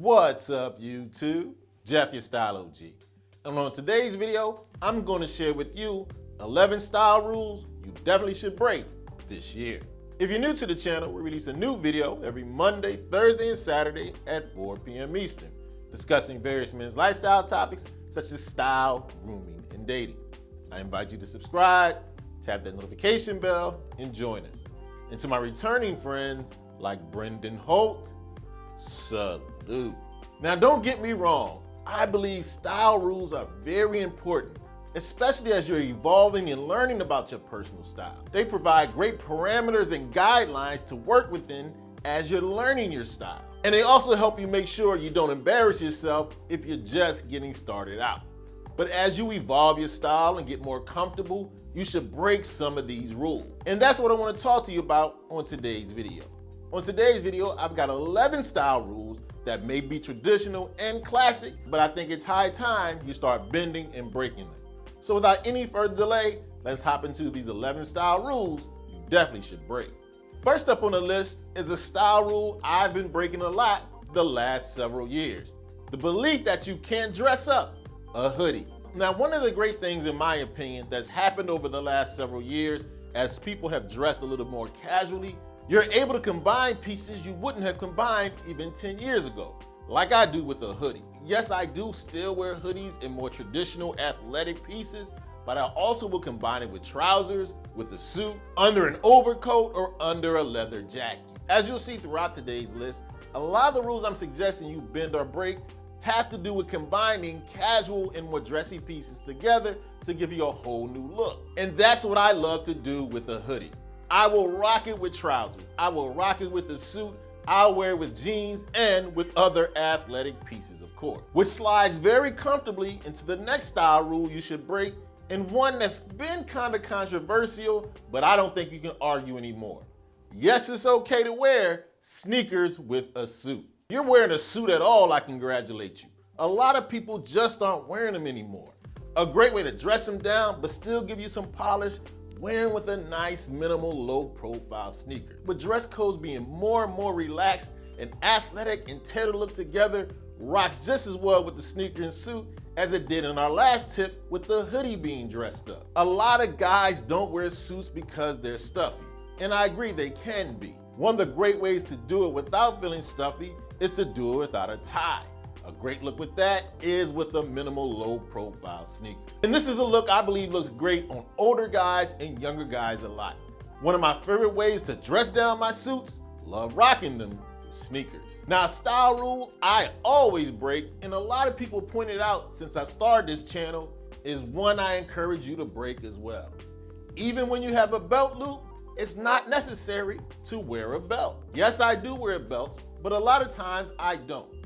What's up, YouTube? Jeff, your Style O.G. And on today's video, I'm going to share with you 11 style rules you definitely should break this year. If you're new to the channel, we release a new video every Monday, Thursday, and Saturday at 4 p.m. Eastern, discussing various men's lifestyle topics such as style, grooming, and dating. I invite you to subscribe, tap that notification bell, and join us. And to my returning friends like Brendan Holt, salute. Now, don't get me wrong. I believe style rules are very important, especially as you're evolving and learning about your personal style. They provide great parameters and guidelines to work within as you're learning your style. And they also help you make sure you don't embarrass yourself if you're just getting started out. But as you evolve your style and get more comfortable, you should break some of these rules. And that's what I want to talk to you about on today's video. On today's video, I've got 11 style rules that may be traditional and classic, but I think it's high time you start bending and breaking them. So without any further delay, let's hop into these 11 style rules you definitely should break. First up on the list is a style rule I've been breaking a lot the last several years. The belief that you can't dress up a hoodie. Now, one of the great things, in my opinion, that's happened over the last several years as people have dressed a little more casually, you're able to combine pieces you wouldn't have combined even 10 years ago, like I do with a hoodie. Yes, I do still wear hoodies in more traditional athletic pieces, but I also will combine it with trousers, with a suit, under an overcoat, or under a leather jacket. As you'll see throughout today's list, a lot of the rules I'm suggesting you bend or break have to do with combining casual and more dressy pieces together to give you a whole new look. And that's what I love to do with a hoodie. I will rock it with trousers. I will rock it with a suit. I'll wear it with jeans and with other athletic pieces, of course, which slides very comfortably into the next style rule you should break, and one that's been kind of controversial, but I don't think you can argue anymore. Yes, it's okay to wear sneakers with a suit. If you're wearing a suit at all, I congratulate you. A lot of people just aren't wearing them anymore. A great way to dress them down, but still give you some polish, wearing with a nice minimal low profile sneaker. With dress codes being more and more relaxed and athletic and tailored look together, rocks just as well with the sneaker and suit as it did in our last tip with the hoodie being dressed up. A lot of guys don't wear suits because they're stuffy, and I agree they can be. One of the great ways to do it without feeling stuffy is to do it without a tie. A great look with that is with a minimal low profile sneaker. And this is a look I believe looks great on older guys and younger guys alike. One of my favorite ways to dress down my suits, love rocking them with sneakers. Now, a style rule I always break, and a lot of people pointed out since I started this channel, is one I encourage you to break as well. Even when you have a belt loop, it's not necessary to wear a belt. Yes, I do wear belts, but a lot of times I don't.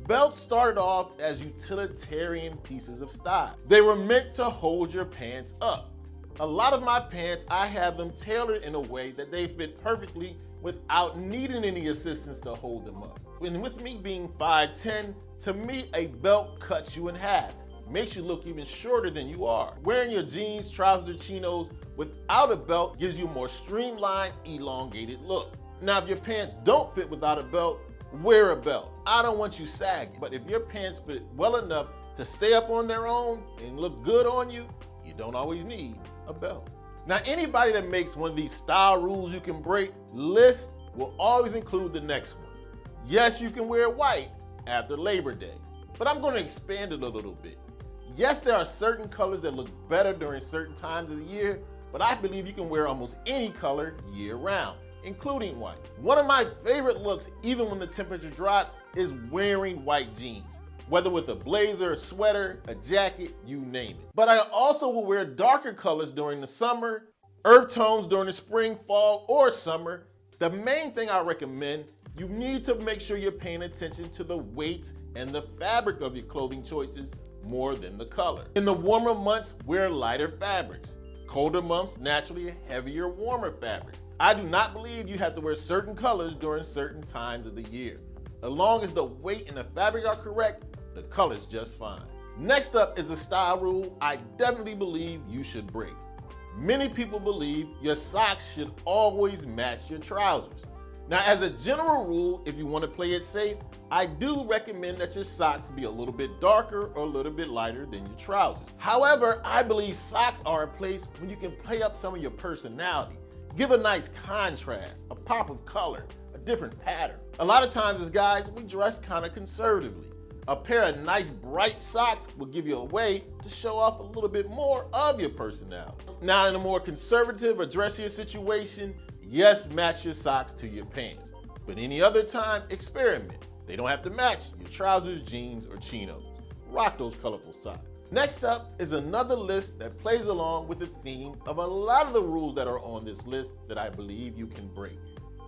Belts started off as utilitarian pieces of style. They were meant to hold your pants up. A lot of my pants, I have them tailored in a way that they fit perfectly without needing any assistance to hold them up. And with me being 5'10", to me, a belt cuts you in half, makes you look even shorter than you are. Wearing your jeans, trousers, or chinos without a belt gives you a more streamlined, elongated look. Now, if your pants don't fit without a belt, wear a belt. I don't want you sagging, but if your pants fit well enough to stay up on their own and look good on you, you don't always need a belt. Now, anybody that makes one of these style rules you can break list will always include the next one. Yes, you can wear white after Labor Day, but I'm going to expand it a little bit. Yes, there are certain colors that look better during certain times of the year, but I believe you can wear almost any color year round, including white. One of my favorite looks, even when the temperature drops, is wearing white jeans, whether with a blazer, a sweater, a jacket, you name it. But I also will wear darker colors during the summer, earth tones during the spring, fall, or summer. The main thing I recommend, you need to make sure you're paying attention to the weight and the fabric of your clothing choices more than the color. In the warmer months, wear lighter fabrics. Colder months, naturally heavier, warmer fabrics. I do not believe you have to wear certain colors during certain times of the year. As long as the weight and the fabric are correct, the color's just fine. Next up is a style rule I definitely believe you should break. Many people believe your socks should always match your trousers. Now, as a general rule, if you want to play it safe, I do recommend that your socks be a little bit darker or a little bit lighter than your trousers. However, I believe socks are a place when you can play up some of your personality. Give a nice contrast, a pop of color, a different pattern. A lot of times as guys, we dress kind of conservatively. A pair of nice bright socks will give you a way to show off a little bit more of your personality. Now in a more conservative or dressier situation, yes, match your socks to your pants. But any other time, experiment. They don't have to match your trousers, jeans, or chinos. Rock those colorful socks. Next up is another list that plays along with the theme of a lot of the rules that are on this list that I believe you can break.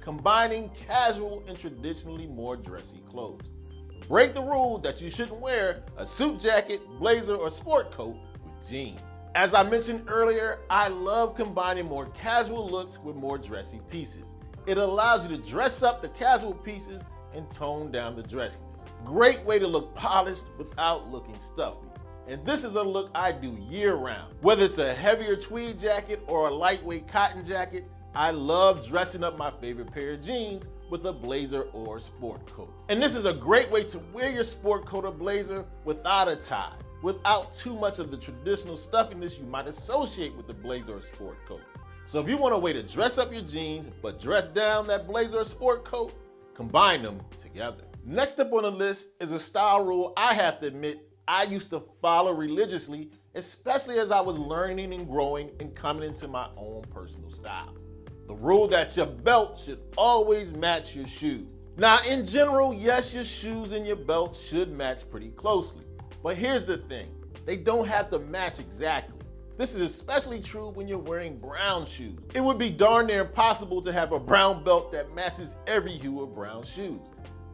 Combining casual and traditionally more dressy clothes. Break the rule that you shouldn't wear a suit jacket, blazer, or sport coat with jeans. As I mentioned earlier, I love combining more casual looks with more dressy pieces. It allows you to dress up the casual pieces and tone down the dressiness. Great way to look polished without looking stuffy. And this is a look I do year round. Whether it's a heavier tweed jacket or a lightweight cotton jacket, I love dressing up my favorite pair of jeans with a blazer or sport coat. And this is a great way to wear your sport coat or blazer without a tie, without too much of the traditional stuffiness you might associate with the blazer or sport coat. So if you want a way to dress up your jeans, but dress down that blazer or sport coat, combine them together. Next up on the list is a style rule I have to admit I used to follow religiously, especially as I was learning and growing and coming into my own personal style. The rule that your belt should always match your shoes. Now in general, yes, your shoes and your belt should match pretty closely. But here's the thing, they don't have to match exactly. This is especially true when you're wearing brown shoes. It would be darn near impossible to have a brown belt that matches every hue of brown shoes.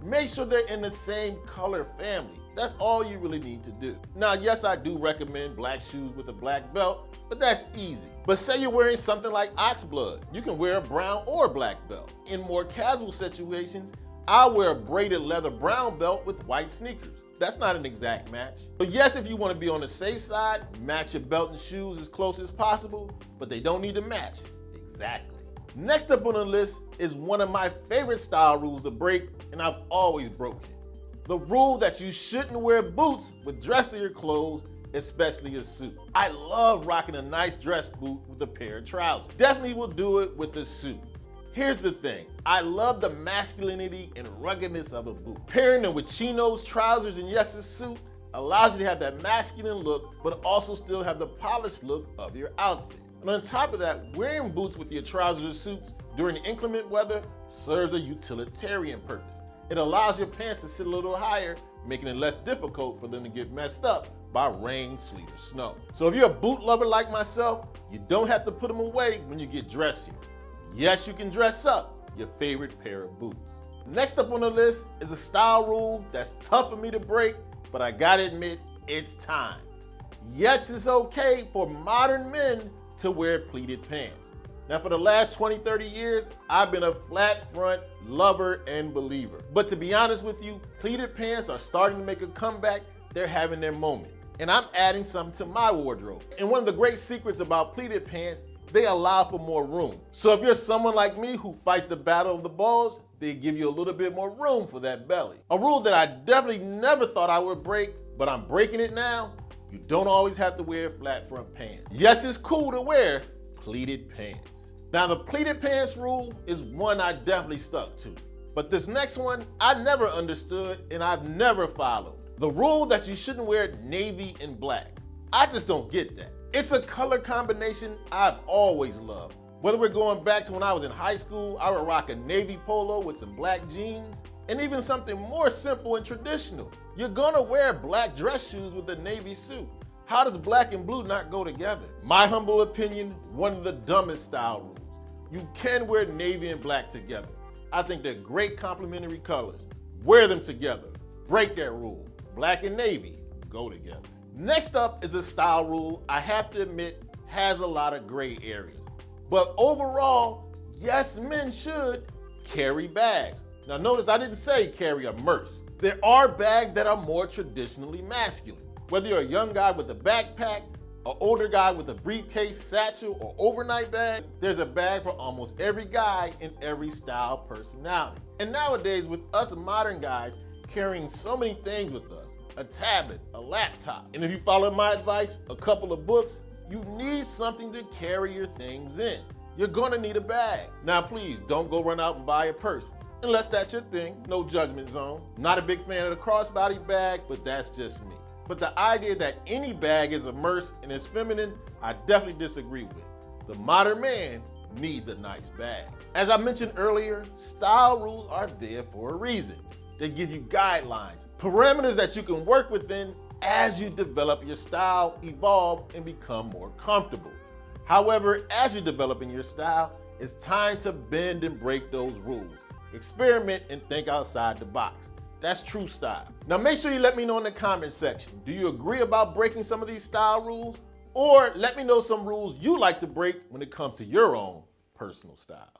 Make sure they're in the same color family. That's all you really need to do. Now, yes, I do recommend black shoes with a black belt, but that's easy. But say you're wearing something like oxblood, you can wear a brown or black belt. In more casual situations, I'll wear a braided leather brown belt with white sneakers. That's not an exact match. But yes, if you want to be on the safe side, match your belt and shoes as close as possible, but they don't need to match exactly. Next up on the list is one of my favorite style rules to break, and I've always broken it. The rule that you shouldn't wear boots with dressier clothes, especially a suit. I love rocking a nice dress boot with a pair of trousers. Definitely will do it with a suit. Here's the thing, I love the masculinity and ruggedness of a boot. Pairing them with chinos, trousers, and yes, a suit allows you to have that masculine look, but also still have the polished look of your outfit. And on top of that, wearing boots with your trousers or suits during inclement weather serves a utilitarian purpose. It allows your pants to sit a little higher, making it less difficult for them to get messed up by rain, sleet, or snow. So if you're a boot lover like myself, you don't have to put them away when you get dressier. Yes, you can dress up your favorite pair of boots. Next up on the list is a style rule that's tough for me to break, but I gotta admit, it's time. Yes, it's okay for modern men to wear pleated pants. Now for the last 20, 30 years, I've been a flat front lover and believer. But to be honest with you, pleated pants are starting to make a comeback. They're having their moment. And I'm adding some to my wardrobe. And one of the great secrets about pleated pants, they allow for more room. So if you're someone like me who fights the battle of the balls, they give you a little bit more room for that belly. A rule that I definitely never thought I would break, but I'm breaking it now. You don't always have to wear flat front pants. Yes, it's cool to wear pleated pants. Now the pleated pants rule is one I definitely stuck to. But this next one, I never understood and I've never followed. The rule that you shouldn't wear navy and black. I just don't get that. It's a color combination I've always loved. Whether we're going back to when I was in high school, I would rock a navy polo with some black jeans, and even something more simple and traditional. You're gonna wear black dress shoes with a navy suit. How does black and blue not go together? My humble opinion, one of the dumbest style rules. You can wear navy and black together. I think they're great complementary colors. Wear them together. Break that rule. Black and navy go together. Next up is a style rule I have to admit has a lot of gray areas. But overall, yes, men should carry bags. Now notice I didn't say carry a purse. There are bags that are more traditionally masculine. Whether you're a young guy with a backpack, an older guy with a briefcase, satchel, or overnight bag, there's a bag for almost every guy in every style personality. And nowadays with us modern guys, carrying so many things with us. A tablet, a laptop. And if you follow my advice, a couple of books, you need something to carry your things in. You're gonna need a bag. Now please, don't go run out and buy a purse. Unless that's your thing, no judgment zone. Not a big fan of the crossbody bag, but that's just me. But the idea that any bag is a merce and is feminine, I definitely disagree with. The modern man needs a nice bag. As I mentioned earlier, style rules are there for a reason. They give you guidelines, parameters that you can work within as you develop your style, evolve, and become more comfortable. However, as you're developing your style, it's time to bend and break those rules. Experiment and think outside the box. That's true style. Now make sure you let me know in the comment section, do you agree about breaking some of these style rules? Or let me know some rules you like to break when it comes to your own personal style.